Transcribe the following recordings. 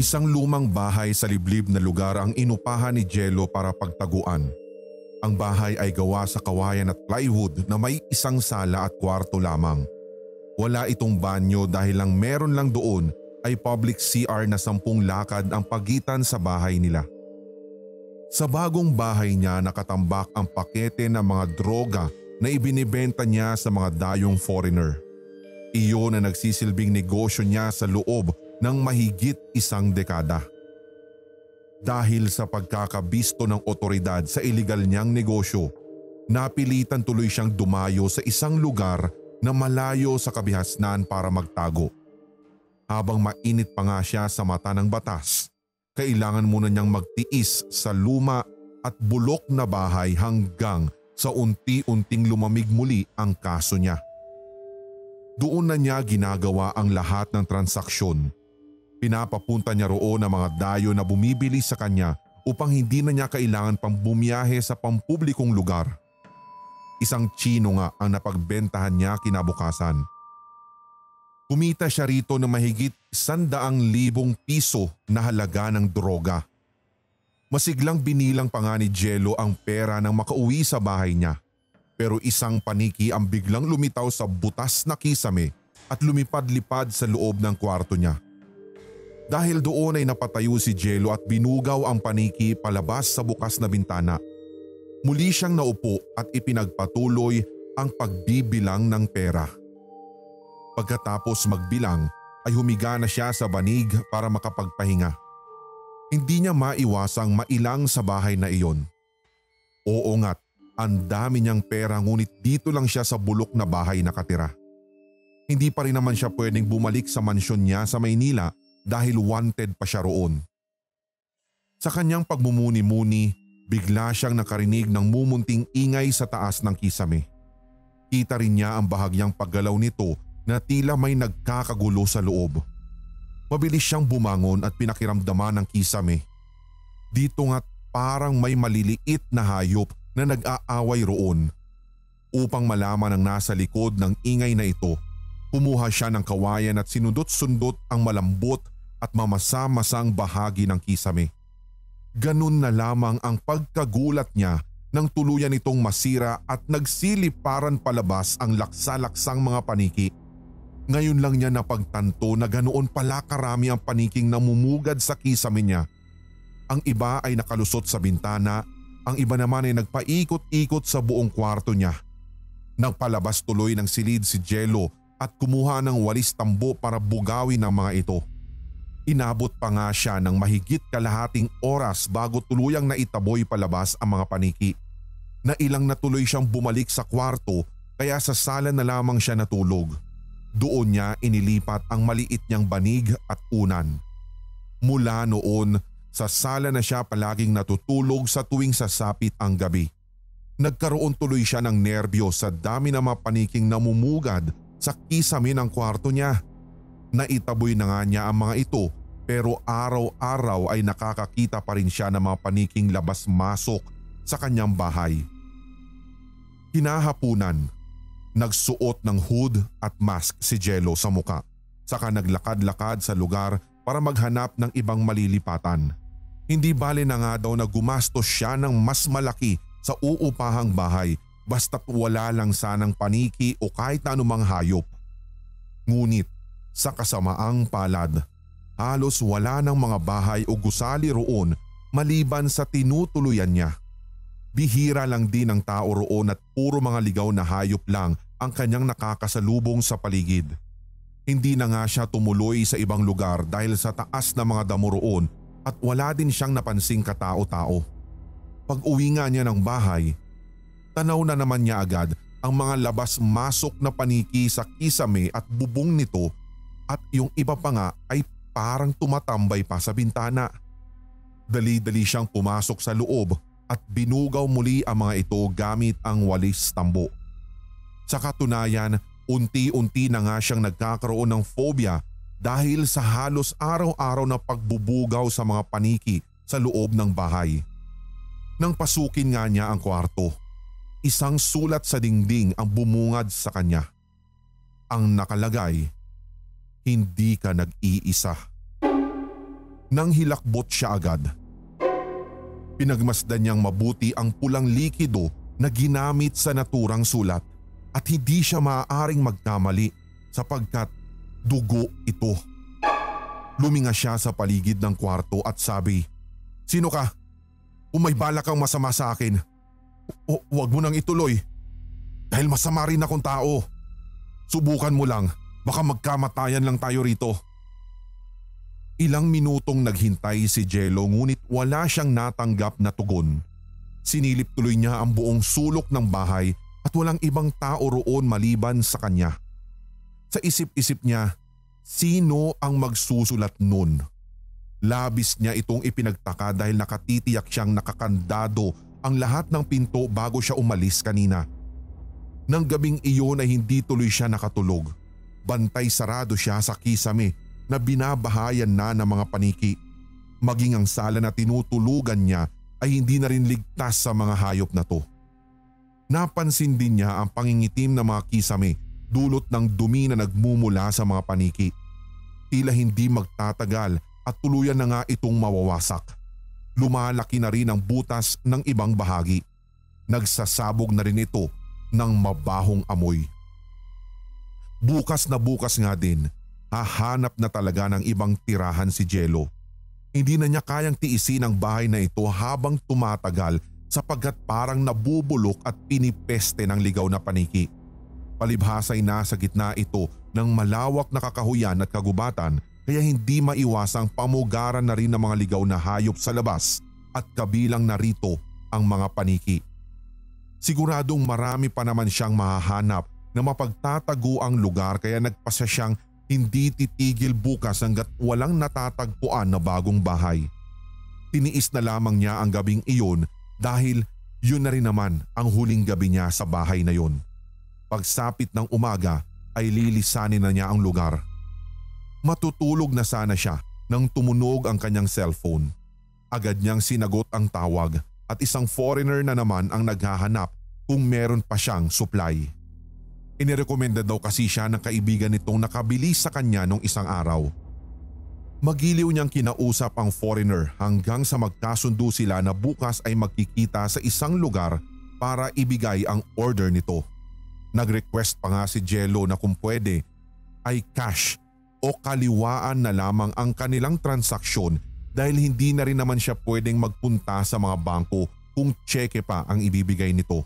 Isang lumang bahay sa liblib na lugar ang inupahan ni Jello para pagtaguan. Ang bahay ay gawa sa kawayan at plywood na may isang sala at kwarto lamang. Wala itong banyo dahil lang meron lang doon ay public CR na 10 lakad ang pagitan sa bahay nila. Sa bagong bahay niya nakatambak ang pakete ng mga droga na ibinibenta niya sa mga dayong foreigner. Iyon na nagsisilbing negosyo niya sa loob ng mahigit 1 dekada. Dahil sa pagkakabisto ng otoridad sa iligal niyang negosyo, napilitan tuloy siyang dumayo sa isang lugar na malayo sa kabihasnan para magtago. Habang mainit pa nga siya sa mata ng batas, kailangan muna niyang magtiis sa luma at bulok na bahay hanggang sa unti-unting lumamig muli ang kaso niya. Doon na niya ginagawa ang lahat ng transaksyon. Pinapapunta niya roon ang mga dayo na bumibili sa kanya upang hindi na niya kailangan pang bumiyahe sa pampublikong lugar. Isang Tsino nga ang napagbentahan niya kinabukasan. Kumita siya rito ng mahigit 100,000 piso na halaga ng droga. Masiglang binilang pa nga ni Jello ang pera nang makauwi sa bahay niya. Pero isang paniki ang biglang lumitaw sa butas na kisame at lumipad-lipad sa loob ng kwarto niya. Dahil doon ay napatayo si Jello at binugaw ang paniki palabas sa bukas na bintana. Muli siyang naupo at ipinagpatuloy ang pagbibilang ng pera. Pagkatapos magbilang ay humiga na siya sa banig para makapagpahinga. Hindi niya maiwasang mailang sa bahay na iyon. Oo nga't ang dami niyang pera ngunit dito lang siya sa bulok na bahay nakatira. Hindi pa rin naman siya pwedeng bumalik sa mansyon niya sa Maynila dahil wanted pa siya roon. Sa kanyang pagmumuni-muni, bigla siyang nakarinig ng mumunting ingay sa taas ng kisame. Kita rin niya ang bahagyang paggalaw nito na tila may nagkakagulo sa loob. Mabilis siyang bumangon at pinakiramdaman ng kisame. Dito nga't parang may maliliit na hayop na nag-aaway roon. Upang malaman ang nasa likod ng ingay na ito, kumuha siya ng kawayan at sinundot-sundot ang malambot at mamasa-masang bahagi ng kisame. Ganun na lamang ang pagkagulat niya nang tuluyan itong masira at nagsiliparan palabas ang laksa-laksang mga paniki. Ngayon lang niya napagtanto na ganoon pala karami ang paniking namumugad sa kisame niya. Ang iba ay nakalusot sa bintana, ang iba naman ay nagpaikot-ikot sa buong kwarto niya. Nagpalabas tuloy ng silid si Jello at kumuha ng walis tambo para bugawin ang mga ito. Inabot pa nga siya ng mahigit kalahating oras bago tuluyang naitaboy palabas ang mga paniki. Nailang na tuloy siyang bumalik sa kwarto kaya sa sala na lamang siya natulog. Doon niya inilipat ang maliit niyang banig at unan. Mula noon, sa sala na siya palaging natutulog sa tuwing sasapit ang gabi. Nagkaroon tuloy siya ng nerbyo sa dami ng mga paniking namumugad sa kisame ng kwarto niya. Naitaboy na nga niya ang mga ito pero araw-araw ay nakakakita pa rin siya ng mga paniking labas-masok sa kanyang bahay. Kinahapunan, nagsuot ng hood at mask si Jello sa muka. Saka naglakad-lakad sa lugar para maghanap ng ibang malilipatan. Hindi bale na nga daw na gumastos siya ng mas malaki sa uupahang bahay basta't wala lang sanang paniki o kahit na anumang hayop. Ngunit sa kasamaang palad, halos wala ng mga bahay o gusali roon maliban sa tinutuluyan niya. Bihira lang din ang tao roon at puro mga ligaw na hayop lang ang kanyang nakakasalubong sa paligid. Hindi na nga siya tumuloy sa ibang lugar dahil sa taas na mga damo roon at wala din siyang napansing katao-tao. Pag uwi nga niya ng bahay, tanaw na naman niya agad ang mga labas-masok na paniki sa kisame at bubong nito at yung iba pa nga ay parang tumatambay pa sa bintana. Dali-dali siyang pumasok sa loob at binugaw muli ang mga ito gamit ang walis tambo. Sa katunayan, unti-unti na nga siyang nagkakaroon ng phobia dahil sa halos araw-araw na pagbubugaw sa mga paniki sa loob ng bahay. Nang pasukin nga niya ang kwarto, isang sulat sa dingding ang bumungad sa kanya. Ang nakalagay, "Hindi ka nag-iisa." Nang hilakbot siya agad, pinagmasdan niyang mabuti ang pulang likido na ginamit sa naturang sulat at hindi siya maaaring magkamali sapagkat dugo ito. Luminga siya sa paligid ng kwarto at sabi, "Sino ka? Kung may balak kang masama sa akin, huwag mo nang ituloy. Dahil masama rin akong tao. Subukan mo lang, baka magkamatayan lang tayo rito." Ilang minutong naghintay si Jello ngunit wala siyang natanggap na tugon. Sinilip tuloy niya ang buong sulok ng bahay at walang ibang tao roon maliban sa kanya. Sa isip-isip niya, sino ang magsusulat nun? Labis niya itong ipinagtaka dahil nakatitiyak siyang nakakandado ang lahat ng pinto bago siya umalis kanina. Nang gabing iyon ay hindi tuloy siya nakatulog. Bantay sarado siya sa kisame na binabahayan na ng mga paniki. Maging ang sala na tinutulugan niya ay hindi na rin ligtas sa mga hayop na to. Napansin din niya ang pangingitim ng mga kisame dulot ng dumi na nagmumula sa mga paniki. Tila hindi magtatagal at tuluyan na nga itong mawawasak. Lumalaki na rin ang butas ng ibang bahagi. Nagsasabog na rin ito ng mabahong amoy. Bukas na bukas nga din, hahanap na talaga ng ibang tirahan si Jello. Hindi na niya kayang tiisin ang bahay na ito habang tumatagal sapagkat parang nabubulok at pinipeste ng ligaw na paniki. Palibhasay na sa gitna ito ng malawak na kakahuyan at kagubatan kaya hindi maiwasang pamugaran na rin ng mga ligaw na hayop sa labas at kabilang narito ang mga paniki. Siguradong marami pa naman siyang mahahanap na mapagtatago ang lugar kaya nagpasya siyang hindi titigil bukas hanggat walang natatagpuan na bagong bahay. Tiniis na lamang niya ang gabing iyon dahil yun na rin naman ang huling gabi niya sa bahay na yun. Pagsapit ng umaga ay lilisanin na niya ang lugar. Matutulog na sana siya nang tumunog ang kanyang cellphone. Agad niyang sinagot ang tawag at isang foreigner na naman ang naghahanap kung meron pa siyang supply. Inirekomenda daw kasi siya ng kaibigan nitong nakabili sa kanya nung isang araw. Magiliw niyang kinausap ang foreigner hanggang sa magkasundo sila na bukas ay magkikita sa isang lugar para ibigay ang order nito. Nag-request pa nga si Jello na kung pwede ay cash o kaliwaan na lamang ang kanilang transaksyon dahil hindi na rin naman siya pwedeng magpunta sa mga bangko kung tseke pa ang ibibigay nito.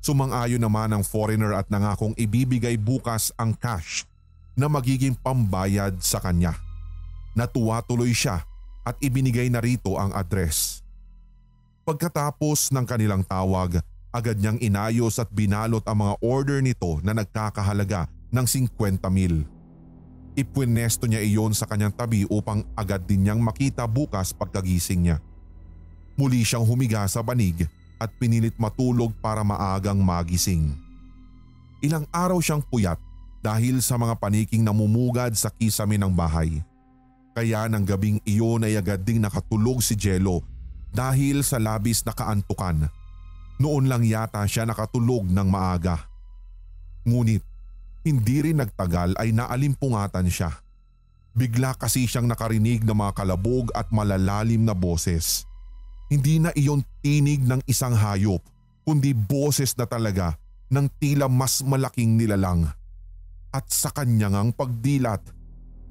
Sumang-ayon naman ang foreigner at nangakong ibibigay bukas ang cash na magiging pambayad sa kanya. Natuwa tuloy siya at ibinigay na rito ang address. Pagkatapos ng kanilang tawag, agad niyang inayos at binalot ang mga order nito na nagkakahalaga ng 50,000. Ipwinesto niya iyon sa kanyang tabi upang agad din niyang makita bukas pagkagising niya. Muli siyang humiga sa banig at pinilit matulog para maagang magising. Ilang araw siyang puyat dahil sa mga paniking namumugad sa kisame ng bahay. Kaya ng gabing iyon ay agad ding nakatulog si Jello dahil sa labis na kaantukan. Noon lang yata siya nakatulog ng maaga. Ngunit hindi rin nagtagal ay naalimpungatan siya. Bigla kasi siyang nakarinig ng mga kalabog at malalalim na boses. Hindi na iyon tinig ng isang hayop kundi boses na talaga ng tila mas malaking nilalang. At sa kanyang pagdilat,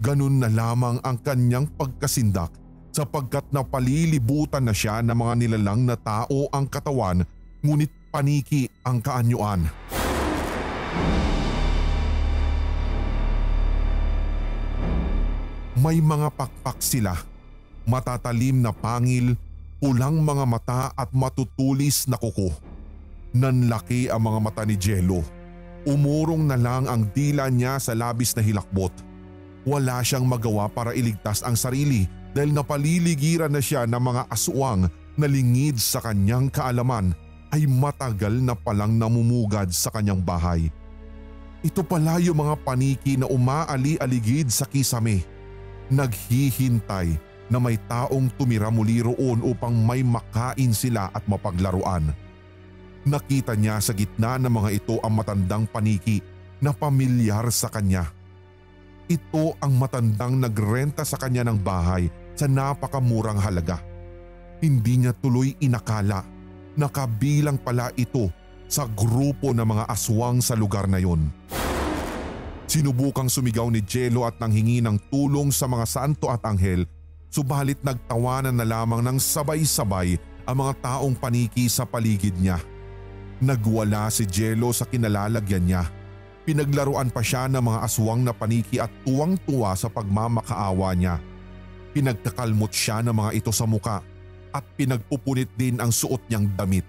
ganun na lamang ang kanyang pagkasindak sapagkat napalilibutan na siya ng mga nilalang na tao ang katawan ngunit paniki ang kaanyuan. May mga pakpak sila, matatalim na pangil, pulang mga mata at matutulis na kuko. Nanlaki ang mga mata ni Jello. Umurong na lang ang dila niya sa labis na hilakbot. Wala siyang magawa para iligtas ang sarili dahil napaliligiran na siya ng mga aswang na lingid sa kanyang kaalaman ay matagal na palang namumugad sa kanyang bahay. Ito pala yung mga paniki na umaali-aligid sa kisame. Naghihintay na may taong tumira muli roon upang may makain sila at mapaglaruan. Nakita niya sa gitna ng mga ito ang matandang paniki na pamilyar sa kanya. Ito ang matandang nagrenta sa kanya ng bahay sa napakamurang halaga. Hindi niya tuloy inakala na kabilang pala ito sa grupo ng mga aswang sa lugar na yon. Sinubukang sumigaw ni Jello at nanghingi ng tulong sa mga santo at anghel, subalit nagtawanan na lamang ng sabay-sabay ang mga taong paniki sa paligid niya. Nagwala si Jello sa kinalalagyan niya. Pinaglaruan pa siya ng mga aswang na paniki at tuwang-tuwa sa pagmamakaawa niya. Pinagkakalmot siya ng mga ito sa muka at pinagpupunit din ang suot niyang damit.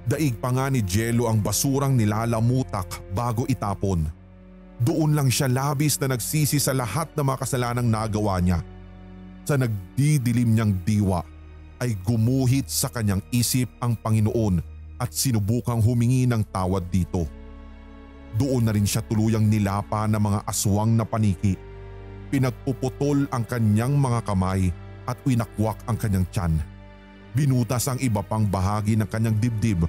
Daig pa nga ni Jello ang basurang nilalamutak bago itapon. Doon lang siya labis na nagsisi sa lahat ng mga kasalanang nagawa niya. Sa nagdidilim niyang diwa ay gumuhit sa kanyang isip ang Panginoon at sinubukang humingi ng tawad dito. Doon na rin siya tuluyang nilapa ng mga aswang na paniki. Pinagpuputol ang kanyang mga kamay at winakwak ang kanyang tiyan. Binutas ang iba pang bahagi ng kanyang dibdib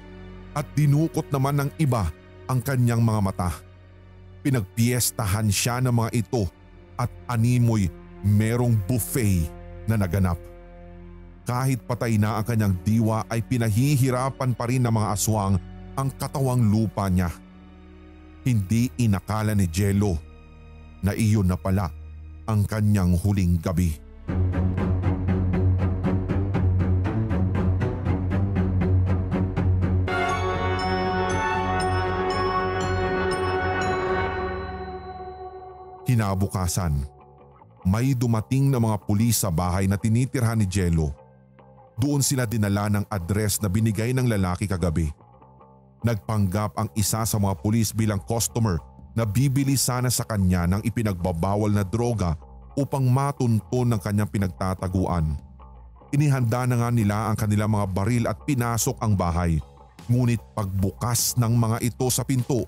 at dinukot naman ng iba ang kanyang mga mata. Pinagpiestahan siya ng mga ito at animoy merong buffet na naganap. Kahit patay na ang kanyang diwa ay pinahihirapan pa rin ng mga aswang ang katawang lupa niya. Hindi inakala ni Jello na iyon na pala ang kanyang huling gabi. Kinabukasan, may dumating na mga pulis sa bahay na tinitirhan ni Jello. Doon sila dinala ng address na binigay ng lalaki kagabi. Nagpanggap ang isa sa mga pulis bilang customer na bibili sana sa kanya ng ipinagbabawal na droga upang matunton ng kanyang pinagtataguan. Inihanda na nga nila ang kanilang mga baril at pinasok ang bahay. Ngunit pagbukas ng mga ito sa pinto,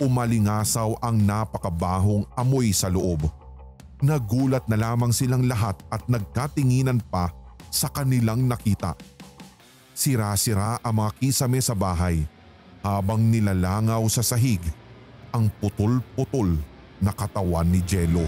umalingasaw ang napakabahong amoy sa loob. Nagulat na lamang silang lahat at nagkatinginan pa sa kanilang nakita. Sira-sira ang mga kisame sa bahay habang nilalangaw sa sahig ang putol-putol na katawan ni Jello.